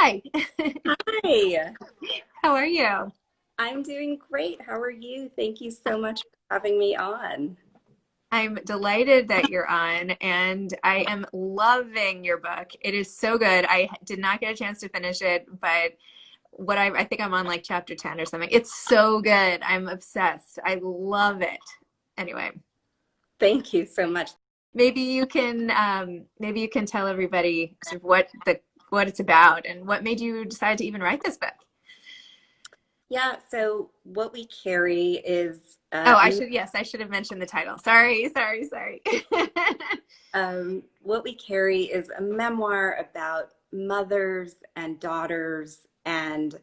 Hi. Hi, How are you? I'm doing great. How are you? Thank you so much for having me on. I'm delighted that you're on, and I am loving your book. It is so good. I did not get a chance to finish it, but I think I'm on like chapter 10 or something. It's so good. I'm obsessed. I love it. Anyway, Thank you so much. maybe you can tell everybody sort of what it's about and what made you decide to even write this book. Yeah, so what we carry is Oh, yes, I should have mentioned the title. Sorry. what we carry is a memoir about mothers and daughters and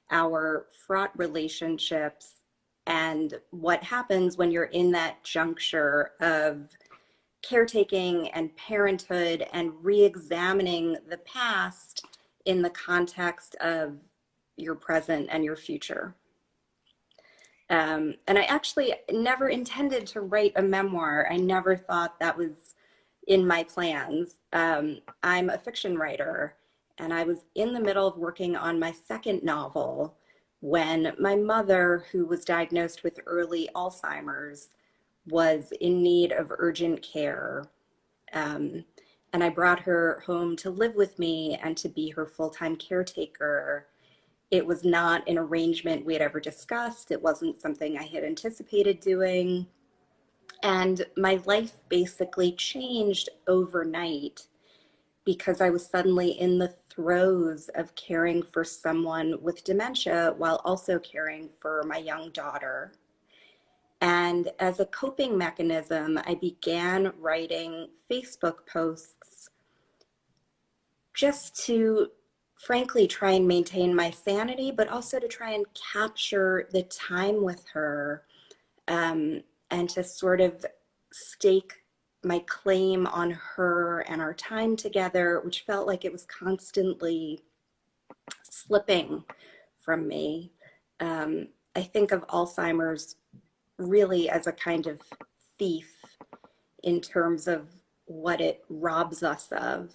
our fraught relationships and what happens when you're in that juncture of caretaking and parenthood and re-examining the past in the context of your present and your future. And I actually never intended to write a memoir. I never thought that was in my plans. I'm a fiction writer, and I was in the middle of working on my second novel when my mother, who was diagnosed with early Alzheimer's, was in need of urgent care. Um, and I brought her home to live with me and to be her full-time caretaker. It was not an arrangement we had ever discussed. It wasn't something I had anticipated doing. And my life basically changed overnight because I was suddenly in the throes of caring for someone with dementia while also caring for my young daughter. And as a coping mechanism, I began writing Facebook posts just to frankly try and maintain my sanity, but also to try and capture the time with her, and to sort of stake my claim on her and our time together, which felt like it was constantly slipping from me. I think of Alzheimer's really as a kind of thief in terms of what it robs us of.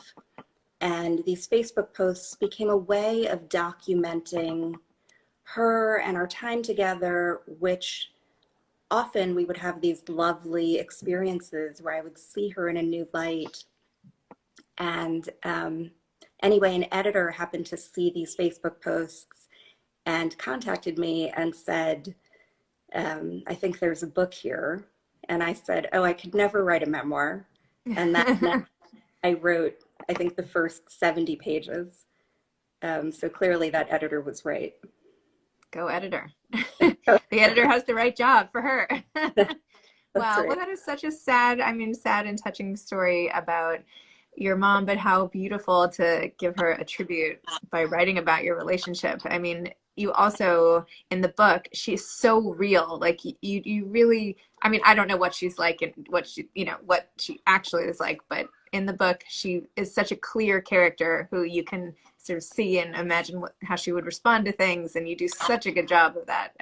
And these Facebook posts became a way of documenting her and our time together, which often we would have these lovely experiences where I would see her in a new light. And anyway, an editor happened to see these Facebook posts and contacted me and said, I think there's a book here. And I said, oh, I could never write a memoir. And that I wrote, I think, the first 70 pages. So clearly that editor was right. Go editor. The editor has the right job for her. That's Wow. right. Well, that is such a sad and touching story about your mom, but how beautiful to give her a tribute by writing about your relationship. I mean, you also, in the book, she's so real. Like you really, I mean, I don't know what she's like and what she actually is like, but in the book, she is such a clear character who you can sort of see and imagine how she would respond to things. And you do such a good job of that.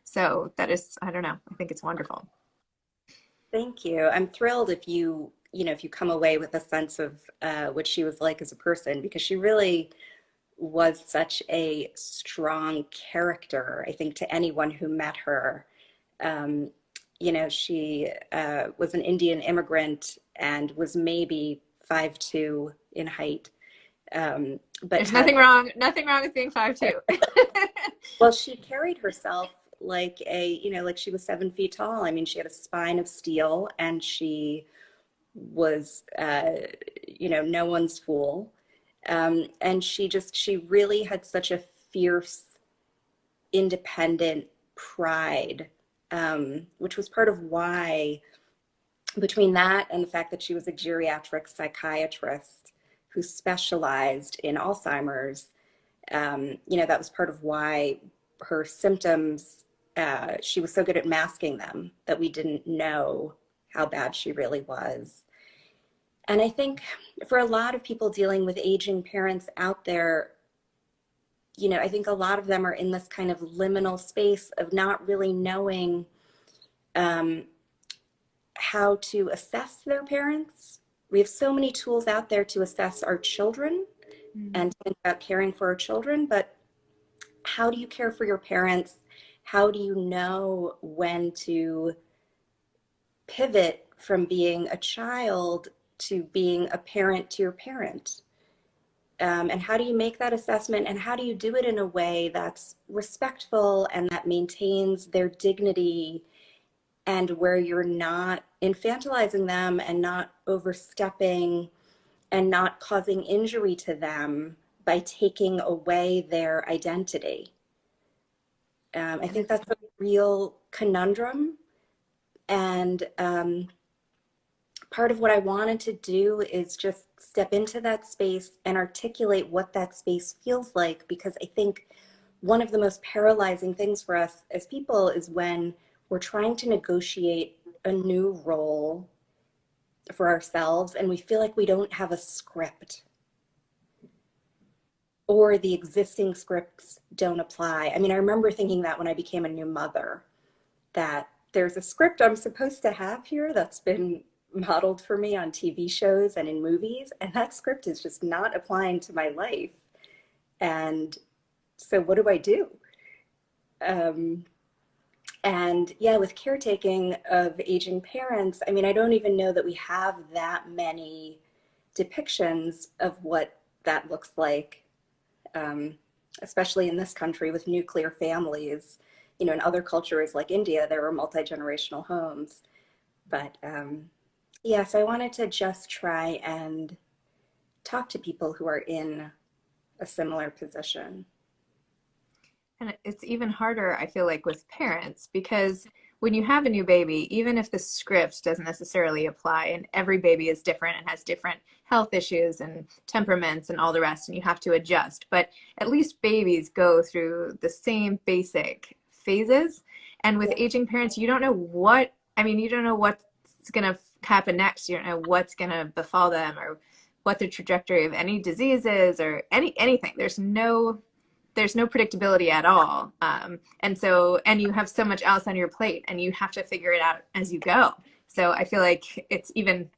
So that is, I don't know, I think it's wonderful. Thank you. I'm thrilled if you come away with a sense of what she was like as a person, because she really was such a strong character, I think, to anyone who met her. Um, she was an Indian immigrant and was maybe 5'2" in height, but There's had, nothing wrong with being 5'2". well, she carried herself like she was 7 feet tall. I mean, she had a spine of steel, and she was, no one's fool. And she really had such a fierce, independent pride, which was part of why, between that and the fact that she was a geriatric psychiatrist who specialized in Alzheimer's, that was part of why her symptoms, she was so good at masking them that we didn't know how bad she really was. And I think for a lot of people dealing with aging parents out there, I think a lot of them are in this kind of liminal space of not really knowing um, how to assess their parents. We have so many tools out there to assess our children, Mm. and think about caring for our children, but how do you care for your parents? How do you know when to pivot from being a child to being a parent to your parent? And how do you make that assessment, and how do you do it in a way that's respectful and that maintains their dignity, and where you're not infantilizing them and not overstepping and not causing injury to them by taking away their identity? I And think it's that's a real conundrum. And part of what I wanted to do is just step into that space and articulate what that space feels like, because I think one of the most paralyzing things for us as people is when we're trying to negotiate a new role for ourselves and we feel like we don't have a script, or the existing scripts don't apply. I mean, I remember thinking that when I became a new mother, that there's a script I'm supposed to have here that's been modeled for me on TV shows and in movies, and that script is just not applying to my life. And so, what do I do? Um, and yeah, with caretaking of aging parents, I mean, I don't even know that we have that many depictions of what that looks like, um, especially in this country with nuclear families. You know, in other cultures like India, there were multi-generational homes. But yeah, so I wanted to just try and talk to people who are in a similar position. And it's even harder, I feel like, with parents because when you have a new baby, even if the script doesn't necessarily apply, and every baby is different and has different health issues and temperaments and all the rest, and you have to adjust, but at least babies go through the same basic phases. And with Yeah, aging parents, you don't know what, I mean, you don't know what's going to happen next. You don't know what's going to befall them or what the trajectory of any disease is or anything. There's no predictability at all. And so, and you have so much else on your plate and you have to figure it out as you go. So I feel like it's in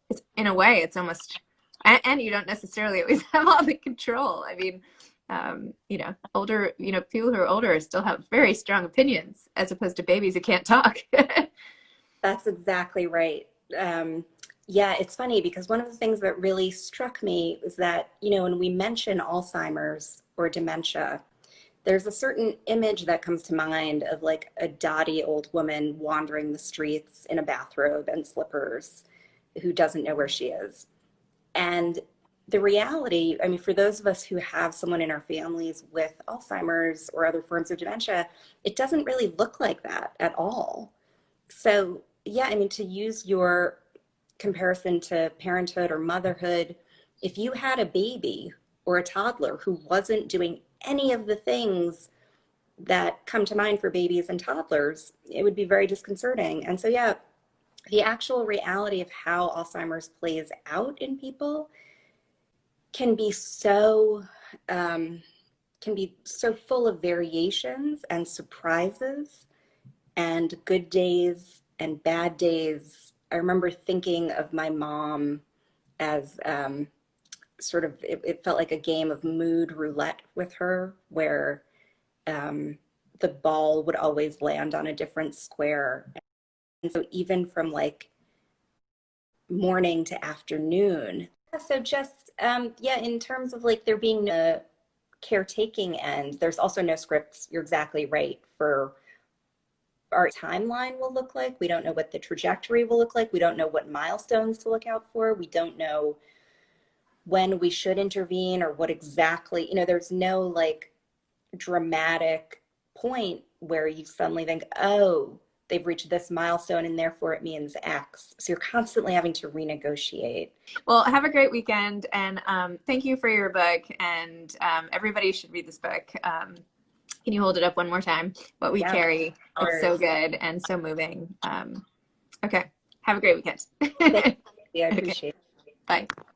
a way, it's almost, and you don't necessarily always have all the control. I mean, older, people who are older still have very strong opinions as opposed to babies who can't talk. that's exactly right. Yeah, it's funny because one of the things that really struck me was that, you know, when we mention Alzheimer's or dementia, there's a certain image that comes to mind of like a dotty old woman wandering the streets in a bathrobe and slippers who doesn't know where she is. And the reality, I mean, for those of us who have someone in our families with Alzheimer's or other forms of dementia, it doesn't really look like that at all. So, yeah, I mean, to use your comparison to parenthood or motherhood, if you had a baby or a toddler who wasn't doing any of the things that come to mind for babies and toddlers, it would be very disconcerting. And so, yeah, the actual reality of how Alzheimer's plays out in people can be so um, can be so full of variations and surprises and good days and bad days. I remember thinking of my mom as sort of it felt like a game of mood roulette with her, where um, the ball would always land on a different square. And so even from like morning to afternoon. So just yeah, in terms of like there being a caretaking end, there's also no scripts. You're exactly right for our timeline will look like. We don't know what the trajectory will look like. We don't know what milestones to look out for. We don't know when we should intervene or what exactly, you know, there's no like dramatic point where you suddenly think, oh, they've reached this milestone and therefore it means X. So you're constantly having to renegotiate. Well, have a great weekend, and thank you for your book. And everybody should read this book. Can you hold it up one more time? What We Yeah, Carry. It's so hours. good and so moving. Okay. Have a great weekend. Thank you. I Okay. appreciate it. Bye.